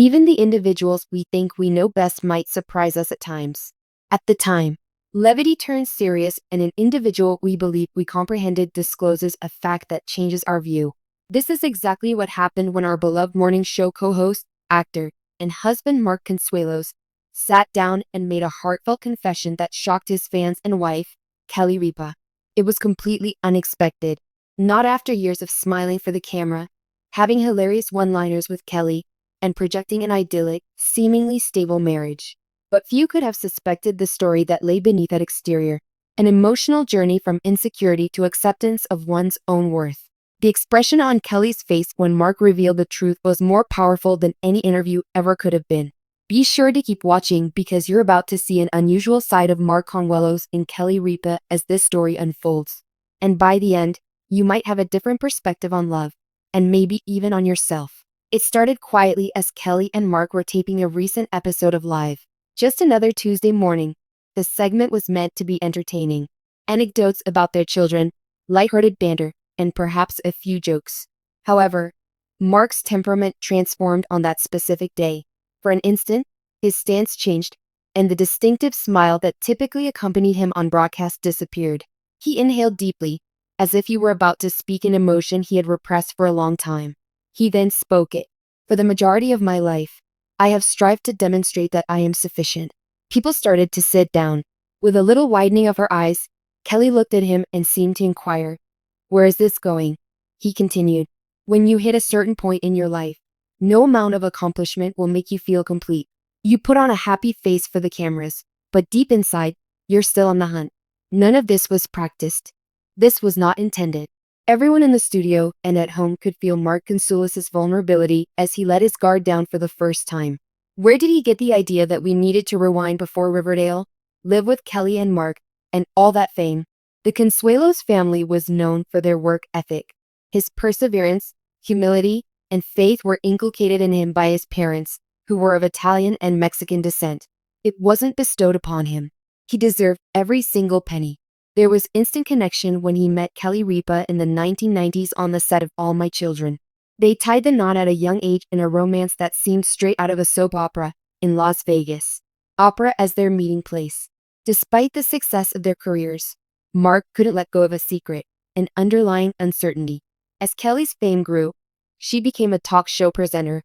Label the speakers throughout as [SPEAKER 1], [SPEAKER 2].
[SPEAKER 1] Even the individuals we think we know best might surprise us at times. At the time, levity turns serious and an individual we believe we comprehended discloses a fact that changes our view. This is exactly what happened when our beloved morning show co-host, actor, and husband Mark Consuelos sat down and made a heartfelt confession that shocked his fans and wife, Kelly Ripa. It was completely unexpected. Not after years of smiling for the camera, having hilarious one-liners with Kelly, and projecting an idyllic, seemingly stable marriage. But few could have suspected the story that lay beneath that exterior, an emotional journey from insecurity to acceptance of one's own worth. The expression on Kelly's face when Mark revealed the truth was more powerful than any interview ever could have been. Be sure to keep watching because you're about to see an unusual side of Mark Consuelos and Kelly Ripa as this story unfolds. And by the end, you might have a different perspective on love, and maybe even on yourself. It started quietly as Kelly and Mark were taping a recent episode of Live. Just another Tuesday morning. The segment was meant to be entertaining. Anecdotes about their children, lighthearted banter, and perhaps a few jokes. However, Mark's temperament transformed on that specific day. For an instant, his stance changed, and the distinctive smile that typically accompanied him on broadcast disappeared. He inhaled deeply, as if he were about to speak an emotion he had repressed for a long time. He then spoke it. For the majority of my life, I have strived to demonstrate that I am sufficient. People started to sit down. With a little widening of her eyes, Kelly looked at him and seemed to inquire, "Where is this going?" He continued, "When you hit a certain point in your life, no amount of accomplishment will make you feel complete. You put on a happy face for the cameras, but deep inside, you're still on the hunt." None of this was practiced. This was not intended. Everyone in the studio and at home could feel Mark Consuelos' vulnerability as he let his guard down for the first time. Where did he get the idea that we needed to rewind before Riverdale, live with Kelly and Mark, and all that fame? The Consuelos family was known for their work ethic. His perseverance, humility, and faith were inculcated in him by his parents, who were of Italian and Mexican descent. It wasn't bestowed upon him. He deserved every single penny. There was instant connection when he met Kelly Ripa in the 1990s on the set of All My Children. They tied the knot at a young age in a romance that seemed straight out of a soap opera in Las Vegas. Opera as their meeting place. Despite the success of their careers, Mark couldn't let go of a secret, an underlying uncertainty. As Kelly's fame grew, she became a talk show presenter,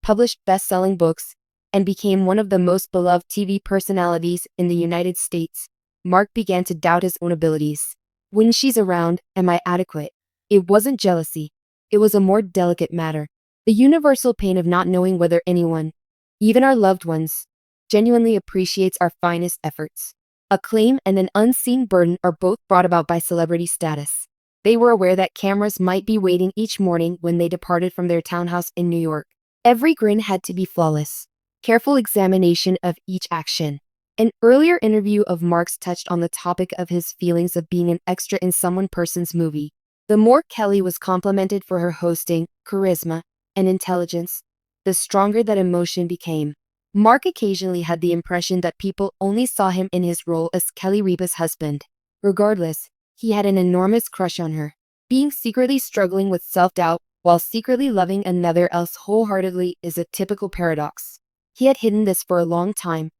[SPEAKER 1] published best-selling books, and became one of the most beloved TV personalities in the United States. Mark began to doubt his own abilities. When she's around, am I adequate? It wasn't jealousy. It was a more delicate matter. The universal pain of not knowing whether anyone, even our loved ones, genuinely appreciates our finest efforts. Acclaim and an unseen burden are both brought about by celebrity status. They were aware that cameras might be waiting each morning when they departed from their townhouse in New York. Every grin had to be flawless. Careful examination of each action. An earlier interview of Mark's touched on the topic of his feelings of being an extra in someone person's movie. The more Kelly was complimented for her hosting, charisma, and intelligence, the stronger that emotion became. Mark occasionally had the impression that people only saw him in his role as Kelly Ripa's husband. Regardless, he had an enormous crush on her. Being secretly struggling with self-doubt while secretly loving another else wholeheartedly is a typical paradox. He had hidden this for a long time,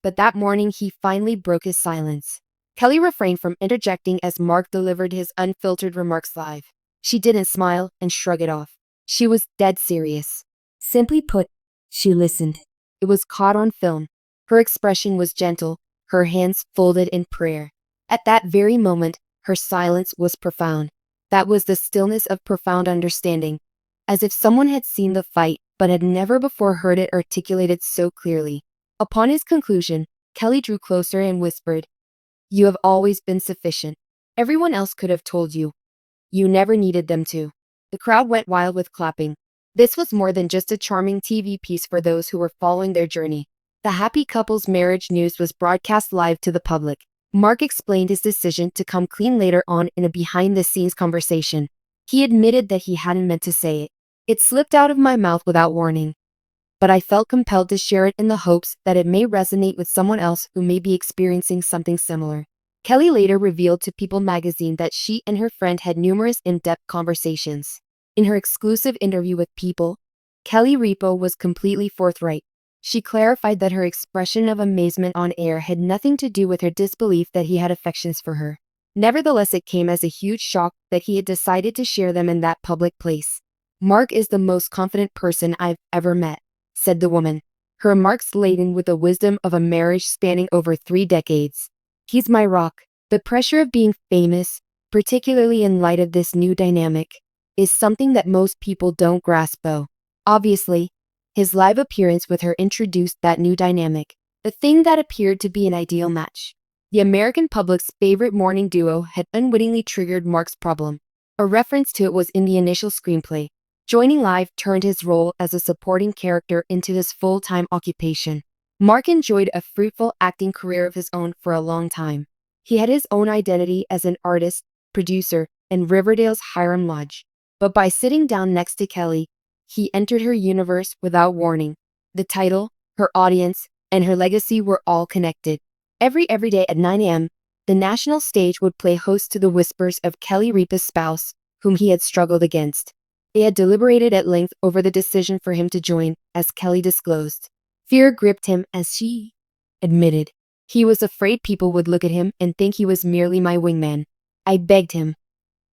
[SPEAKER 1] but that morning he finally broke his silence. Kelly refrained from interjecting as Mark delivered his unfiltered remarks live. She didn't smile and shrug it off. She was dead serious. Simply put, she listened. It was caught on film. Her expression was gentle, her hands folded in prayer. At that very moment, her silence was profound. That was the stillness of profound understanding, as if someone had seen the fight but had never before heard it articulated so clearly. Upon his conclusion, Kelly drew closer and whispered, "You have always been sufficient. Everyone else could have told you. You never needed them to." The crowd went wild with clapping. This was more than just a charming TV piece for those who were following their journey. The happy couple's marriage news was broadcast live to the public. Mark explained his decision to come clean later on in a behind-the-scenes conversation. He admitted that he hadn't meant to say it. "It slipped out of my mouth without warning. But I felt compelled to share it in the hopes that it may resonate with someone else who may be experiencing something similar." Kelly later revealed to People magazine that she and her friend had numerous in-depth conversations. In her exclusive interview with People, Kelly Ripa was completely forthright. She clarified that her expression of amazement on air had nothing to do with her disbelief that he had affections for her. Nevertheless, it came as a huge shock that he had decided to share them in that public place. "Mark is the most confident person I've ever met," said the woman, her remarks laden with the wisdom of a marriage spanning over 3 decades. "He's my rock." The pressure of being famous, particularly in light of this new dynamic, is something that most people don't grasp though. Obviously, his live appearance with her introduced that new dynamic, the thing that appeared to be an ideal match. The American public's favorite morning duo had unwittingly triggered Mark's problem. A reference to it was in the initial screenplay. Joining live turned his role as a supporting character into his full-time occupation. Mark enjoyed a fruitful acting career of his own for a long time. He had his own identity as an artist, producer, in Riverdale's Hiram Lodge. But by sitting down next to Kelly, he entered her universe without warning. The title, her audience, and her legacy were all connected. Every day at 9 a.m., the national stage would play host to the whispers of Kelly Ripa's spouse, whom he had struggled against. They had deliberated at length over the decision for him to join, as Kelly disclosed. Fear gripped him as she admitted. He was afraid people would look at him and think he was merely my wingman. I begged him.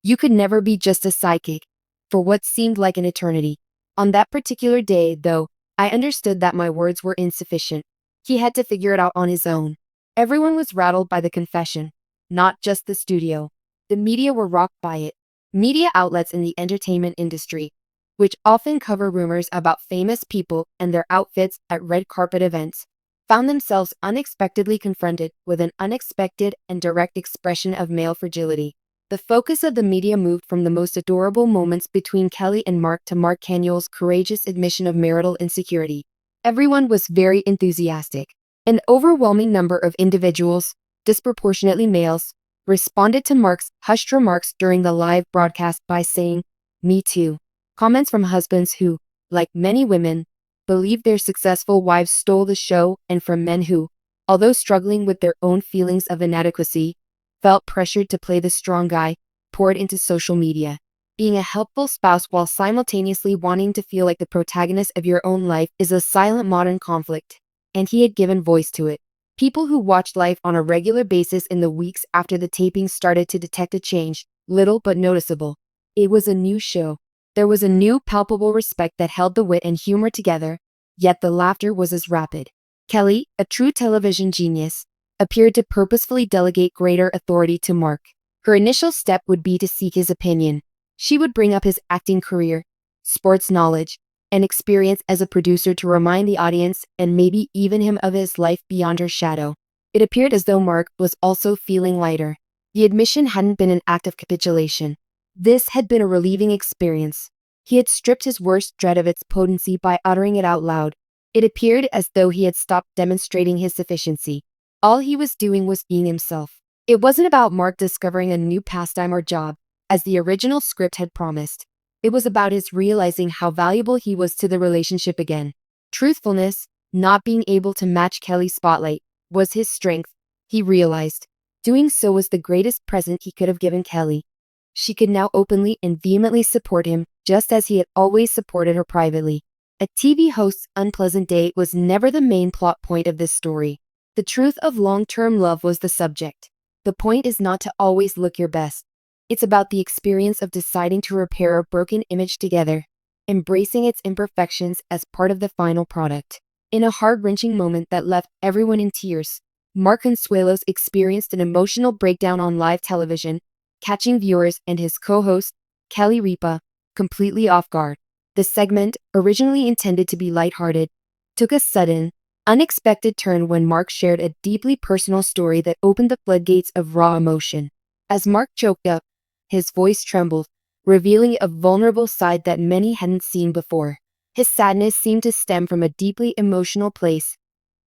[SPEAKER 1] "You could never be just a sidekick," for what seemed like an eternity. On that particular day, though, I understood that my words were insufficient. He had to figure it out on his own. Everyone was rattled by the confession, not just the studio. The media were rocked by it. Media outlets in the entertainment industry, which often cover rumors about famous people and their outfits at red carpet events, found themselves unexpectedly confronted with an unexpected and direct expression of male fragility. The focus of the media moved from the most adorable moments between Kelly and Mark to Mark Canyell's courageous admission of marital insecurity. Everyone was very enthusiastic. An overwhelming number of individuals, disproportionately males, responded to Mark's hushed remarks during the live broadcast by saying, "Me too." Comments from husbands who, like many women, believed their successful wives stole the show, and from men who, although struggling with their own feelings of inadequacy, felt pressured to play the strong guy, poured into social media. Being a helpful spouse while simultaneously wanting to feel like the protagonist of your own life is a silent modern conflict, and he had given voice to it. People who watched life on a regular basis in the weeks after the taping started to detect a change, little but noticeable. It was a new show. There was a new palpable respect that held the wit and humor together, yet the laughter was as rapid. Kelly, a true television genius, appeared to purposefully delegate greater authority to Mark. Her initial step would be to seek his opinion. She would bring up his acting career, sports knowledge, and experience as a producer to remind the audience and maybe even him of his life beyond her shadow. It appeared as though Mark was also feeling lighter. The admission hadn't been an act of capitulation. This had been a relieving experience. He had stripped his worst dread of its potency by uttering it out loud. It appeared as though he had stopped demonstrating his sufficiency. All he was doing was being himself. It wasn't about Mark discovering a new pastime or job, as the original script had promised. It was about his realizing how valuable he was to the relationship again. Truthfulness, not being able to match Kelly's spotlight, was his strength, he realized. Doing so was the greatest present he could have given Kelly. She could now openly and vehemently support him, just as he had always supported her privately. A TV host's unpleasant day was never the main plot point of this story. The truth of long-term love was the subject. The point is not to always look your best. It's about the experience of deciding to repair a broken image together, embracing its imperfections as part of the final product. In a heart-wrenching moment that left everyone in tears, Mark Consuelos experienced an emotional breakdown on live television, catching viewers and his co-host, Kelly Ripa, completely off guard. The segment, originally intended to be lighthearted, took a sudden, unexpected turn when Mark shared a deeply personal story that opened the floodgates of raw emotion. As Mark choked up, his voice trembled, revealing a vulnerable side that many hadn't seen before. His sadness seemed to stem from a deeply emotional place,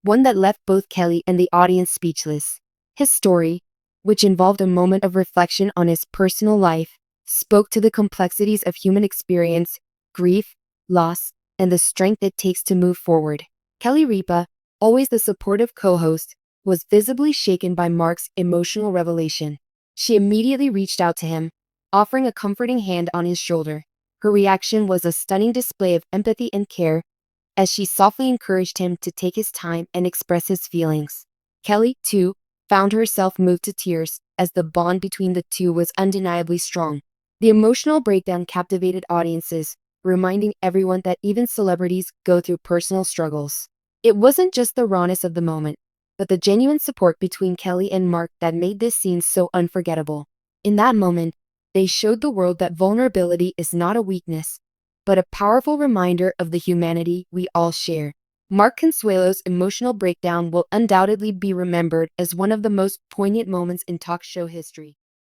[SPEAKER 1] one that left both Kelly and the audience speechless. His story, which involved a moment of reflection on his personal life, spoke to the complexities of human experience, grief, loss, and the strength it takes to move forward. Kelly Ripa, always the supportive co-host, was visibly shaken by Mark's emotional revelation. She immediately reached out to him, offering a comforting hand on his shoulder. Her reaction was a stunning display of empathy and care, as she softly encouraged him to take his time and express his feelings. Kelly, too, found herself moved to tears, as the bond between the two was undeniably strong. The emotional breakdown captivated audiences, reminding everyone that even celebrities go through personal struggles. It wasn't just the rawness of the moment, but the genuine support between Kelly and Mark that made this scene so unforgettable. In that moment, they showed the world that vulnerability is not a weakness, but a powerful reminder of the humanity we all share. Mark Consuelos' emotional breakdown will undoubtedly be remembered as one of the most poignant moments in talk show history.